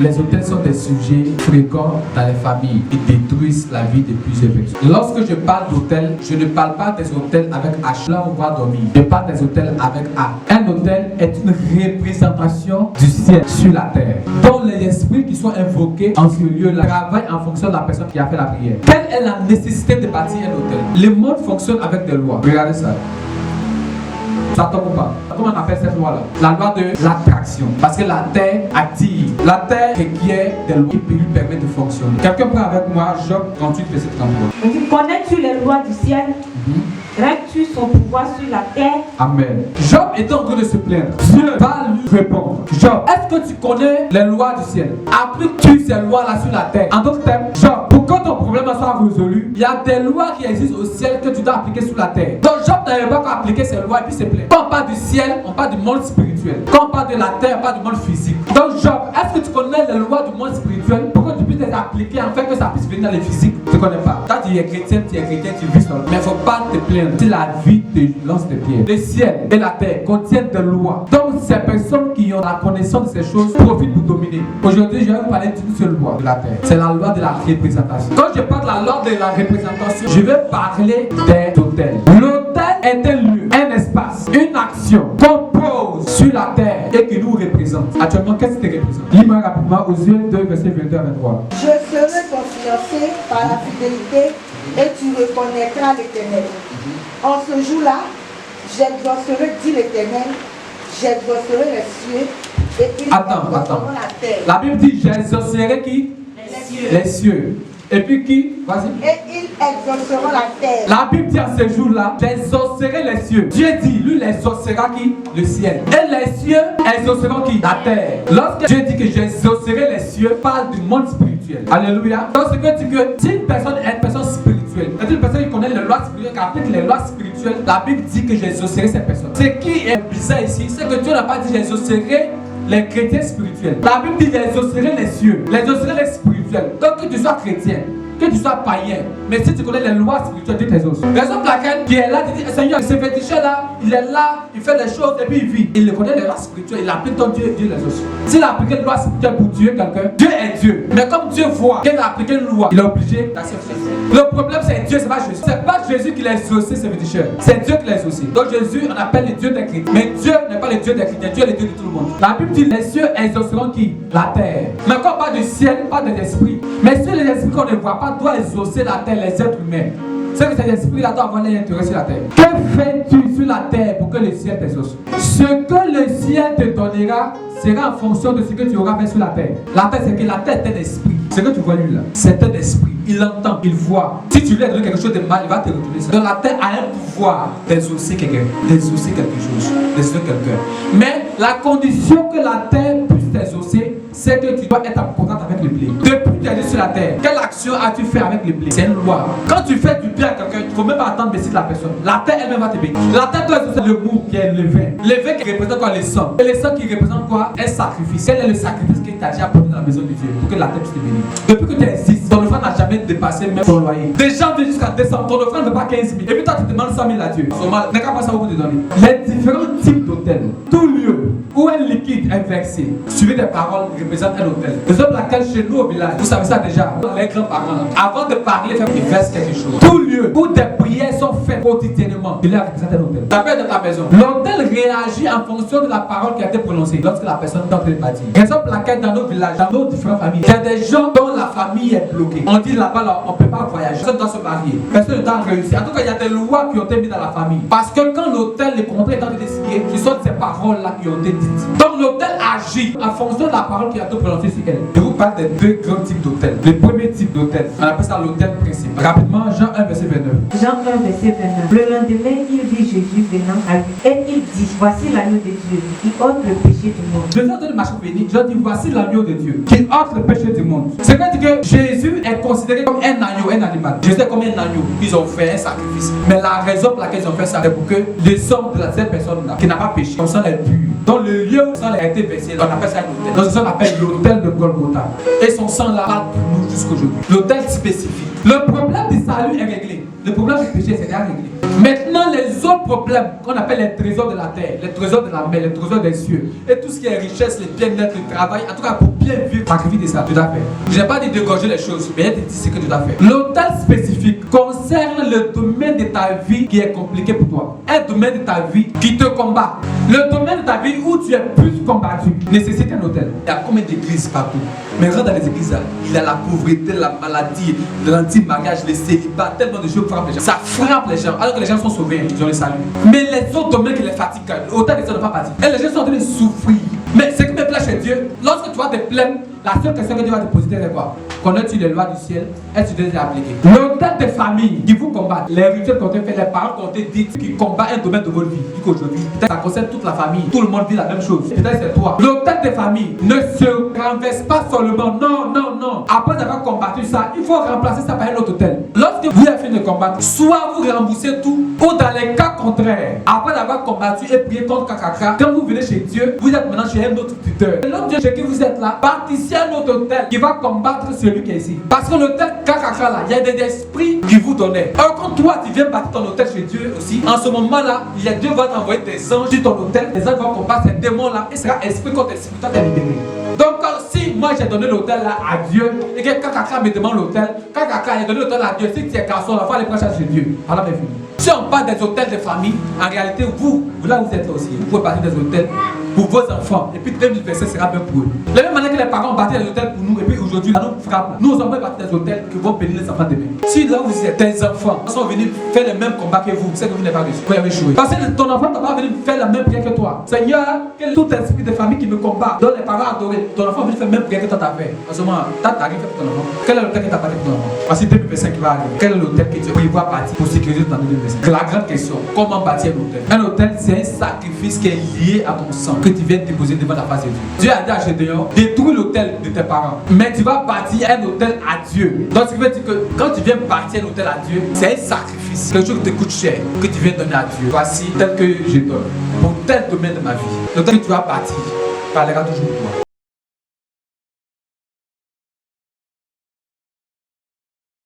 Les hôtels sont des sujets fréquents dans les familles et détruisent la vie de plusieurs personnes. Lorsque je parle d'hôtel, je ne parle pas des hôtels avec H, là où on va dormir. Je parle des hôtels avec A. Un hôtel est une représentation du ciel sur la terre, dont les esprits qui sont invoqués en ce lieu-là travaillent en fonction de la personne qui a fait la prière. Quelle est la nécessité de bâtir un hôtel? Le monde fonctionne avec des lois. Regardez ça. Ça tombe ou pas? Comment on appelle cette loi-là? La loi de l'attraction. Parce que la terre attire. La terre requiert des lois qui lui permettent de fonctionner. Quelqu'un prend avec moi Job 38, verset 33. Connais-tu les lois du ciel? Règles-tu son pouvoir sur la terre? Amen. Job est en train de se plaindre. Dieu va lui répondre. Job, est-ce que tu connais les lois du ciel? Appliques-tu ces lois-là sur la terre? En d'autres termes, Job, pour que ton problème soit résolu, il y a des lois qui existent au ciel que tu dois appliquer sur la terre. Donc Job n'avait pas qu'à appliquer ces lois et puis se plaint. Quand on parle du ciel, on parle du monde spirituel. Quand on parle de la terre, on parle du monde physique. Donc Job, est-ce que tu connais les lois du monde spirituel pour que tu puisses les appliquer en fait que ça puisse venir dans les physiques? Tu ne connais pas. Quand tu es chrétien, tu vis seul. Mais il ne faut pas te plaindre si la vie te lance des pierres. Le ciel et la terre contiennent des lois. Donc ces personnes qui ont la connaissance de ces choses profitent pour dominer. Aujourd'hui, je vais vous parler d'une seule loi de la terre. C'est la loi de la représentation. Quand je parle de la loi de la représentation, je vais parler des hôtels. L'hôtel est un lieu, un espace, une action qu'on pose sur la terre et qui nous représente. Actuellement, qu'est-ce qui te représente? Lis-moi rapidement Osée 2, verset 22 à 23. Je serai ton fiancé par la fidélité et tu reconnaîtras l'Éternel. En ce jour-là, j'exaucerai, dit l'Éternel, j'exaucerai les cieux et ils exauceront la terre. La Bible dit j'exaucerai qui? Les cieux. Et puis qui? Vas-y. Et ils exauceront la terre. La Bible dit en ce jour-là, j'exaucerai les cieux. Dieu dit, lui, il exaucera qui? Le ciel. Et les cieux exauceront qui? La terre. Lorsque Dieu dit que j'exaucerai les cieux, parle du monde spirituel. Alléluia. Donc ce que dit que si une personne est une personne spirituelle, c'est une personne qui connaît les lois spirituelles, qui applique les lois spirituelles, la Bible dit que j'exaucerai ces personnes. Ce qui est bizarre ici, c'est que Dieu n'a pas dit j'exaucerai les chrétiens spirituels. La Bible dit j'exaucerai les cieux, j'exaucerai les spirituels. Donc que tu sois chrétien, que tu sois païen, mais si tu connais les lois spirituelles, Dieu t'exauce. Raison pour laquelle qui est là, tu dis Seigneur, ce féticheur là, il est là, il fait des choses et puis il vit. Il connaît les lois spirituelles, il applique ton Dieu, Dieu l'exauce. S'il a appliqué une loi spirituelle pour tuer quelqu'un, Dieu est Dieu. Mais comme Dieu voit qu'il a appliqué une loi, il est obligé d'accepter. Le problème c'est Dieu, c'est pas Jésus. C'est pas Jésus qui l'a exaucé ce féticheur, c'est Dieu qui l'a exaucé. Donc Jésus, on appelle le Dieu des chrétiens. Mais Dieu n'est pas le Dieu des chrétiens, Dieu est le Dieu de tout le monde. La Bible dit les cieux exauceront qui? La terre. Mais quand on parle du ciel, pas des esprits. Mais si les esprits qu'on ne voit pas doivent exaucer la terre, les êtres humains, c'est que ces esprits-là doivent avoir l'intérêt sur la terre. Que fais-tu sur la terre pour que le ciel t'exauce? Ce que le ciel te donnera sera en fonction de ce que tu auras fait sur la terre. La terre, c'est que la terre est un esprit. Ce que tu vois lui là, c'est un esprit. Il entend, il voit. Si tu lui as donné quelque chose de mal, il va te retourner ça. Donc la terre a un pouvoir d'exaucer quelqu'un, d'exaucer quelque chose, d'exaucer quelqu'un. Mais la condition que la terre puisse t'exaucer, c'est que tu dois être en contact avec le blé. Depuis que tu es sur la terre, quelle action as-tu fait avec le blé? C'est une loi. Quand tu fais du bien à quelqu'un, il ne faut même pas attendre de bénir la personne. La terre elle-même va te bénir. La terre doit exaucer le mou qui est le vin. Le vin qui représente quoi? Le sang. Et le sang qui représente quoi? Un sacrifice. Quel est le sacrifice que tu as déjà apporté dans la maison de Dieu pour que la terre puisse te bénir? Depuis que tu existes, ton offrande n'a jamais dépassé même ton loyer. Des gens viennent jusqu'à 200, ton offrande ne va pas 15 000. Et puis toi tu demandes 100 000 à Dieu. Normal, n'est pas ça au bout de donner. Les différents types d'hôtels, tout lieu où un liquide est versé, suivi des paroles, représente un hôtel. Raison pour laquelle chez nous au village, vous savez ça déjà, les grands-parents, avant de parler, ils versent quelque chose. Tout lieu où des prières sont faites quotidiennement, il représente un hôtel. Ça peut être dans ta maison. L'hôtel réagit en fonction de la parole qui a été prononcée lorsque la personne est en train de partir. Raison pour laquelle dans nos villages, dans nos différentes familles, il y a des gens dont la famille est bloquée. On dit là-bas, là, on ne peut pas voyager, personne doit se marier, personne ne doit réussir. En tout cas, il y a des lois qui ont été mises dans la famille. Parce que quand l'hôtel, les contrats est en train de signer, ce sont ces paroles-là qui ont été dites. Donc l'hôtel agit en fonction de la parole qui a été prononcée sur elle. Je vous parle des deux grands types d'hôtels. Le premier type d'hôtel, on appelle ça l'hôtel principal. Rapidement, Jean 1, verset 29. Jean 1, verset 29. Le lendemain, il vit Jésus venant à lui. Et il dit, voici l'agneau de Dieu qui ôte le péché du monde. Je viens de marcher béni. Je dis, voici l'agneau de Dieu qui ôte le péché du monde. C'est vrai que Jésus est considéré comme un agneau, un animal. Jésus est comme un agneau. Ils ont fait un sacrifice. Mais la raison pour laquelle ils ont fait ça, c'est pour que le sang de cette personne-là, qui n'a pas péché, son sang est pur. Dans le lieu où son sang a été versé, on appelle ça un hôtel. Donc ça, on appelle l'hôtel de Golgotha. Et son sang là parle pour nous jusqu'aujourd'hui. L'hôtel spécifique. Le problème du salut est réglé. Le problème du péché, c'est déjà réglé. Maintenant, les autres problèmes qu'on appelle les trésors de la terre, les trésors de la mer, les trésors des cieux, et tout ce qui est richesse, les bien-être, le travail, en tout cas pour bien bien vieux sacrifice de ça, tout à fait. Je n'ai pas dit d'égorger les choses, mais il dit ce que tu dois faire. L'autel spécifique concerne le domaine de ta vie qui est compliqué pour toi. Un domaine de ta vie qui te combat. Le domaine de ta vie où tu es plus combattu nécessite un autel. Il y a combien d'églises partout? Mais regarde dans les églises, il y a la pauvreté, la maladie, l'anti-mariage, les célibats, tellement de choses frappent les gens. Ça frappe les gens, alors que les gens sont sauvés, ils ont le salut. Mais les autres domaines qui les fatiguent, autant que ça ne pas partir. Et les gens sont en train de souffrir. Mais ce qui me plaît chez Dieu, lorsque tu vas te plaindre, la seule question que Dieu va te poser, c'est quoi? Connais-tu les lois du ciel? Est-ce que tu les as appliquées? L'autel des familles qui vous combattent, les rituels qu'on te fait, les paroles qu'on te dit, qui combattent un domaine de votre vie, qu'aujourd'hui, peut-être ça concerne toute la famille, tout le monde vit la même chose. Peut-être c'est toi. L'autel des familles ne se renverse pas seulement. Non, non, non. Après avoir combattu ça, il faut remplacer ça par un autre autel. Lorsque vous avez fini de combattre, soit vous remboursez tout, ou dans les cas contraires, après avoir combattu et prié contre Kakaka, quand vous venez chez Dieu, vous êtes maintenant chez un autre tuteur. L'autre Dieu chez qui vous êtes là, particiez à un autre autel qui va combattre celui qui est ici. Parce que l'autel Kakaka là, il y a des esprits qui vous donnaient. Alors quand toi tu viens battre ton autel chez Dieu aussi, en ce moment là, il y a Dieu va t'envoyer des anges sur ton autel, les anges vont combattre ces démons là, et ce sera esprit contre esprit, toi t'es libéré. Donc si moi j'ai donné l'autel là à Dieu, et que Kakaka me demande l'autel, Kakaka a donné l'autel à Dieu, si tu es garçon, il faut aller prendre charge chez Dieu. Alors c'est fini. Si on parle des hôtels de famille, en réalité, vous là où vous êtes là aussi, vous pouvez partir des hôtels pour vos enfants. Et puis 2027 sera bien pour eux. De la même manière que les parents ont bâti des hôtels pour nous, et puis aujourd'hui, ça nous frappe. Nous avons bâti des hôtels qui vont bénir les enfants demain. Si là où vous êtes, tes enfants sont venus faire le même combat que vous, c'est que vous n'avez pas réussi. Vous avez échoué. Parce que ton enfant ne va pas venir faire la même prière que toi. Seigneur, quel tout esprit de famille qui me combat, dont les parents adorés, ton enfant vient faire la même prière que toi t'as fait. En ce moment, t'as rien fait pour ton enfant. Quel est l'hôtel que t'as parlé pour ton enfant? Voici 2025 qui va arriver. Quel est l'hôtel que tu prévois bâtir pour sécuriser ton année 2025? C'est la grande question. Comment bâtir un hôtel? Un hôtel, c'est un sacrifice qui est lié à ton sang que tu viens déposer devant la face de Dieu. Dieu a dit à Gédéon, détruis l'hôtel de tes parents, mais tu vas bâtir un hôtel à Dieu. Donc ce qui veut dire que quand tu viens bâtir un hôtel à Dieu, c'est un sacrifice, quelque chose qui te coûte cher, que tu viens donner à Dieu. Voici tel que je donne pour tel domaine de ma vie. L'hôtel que tu vas bâtir parlera toujours pour toi.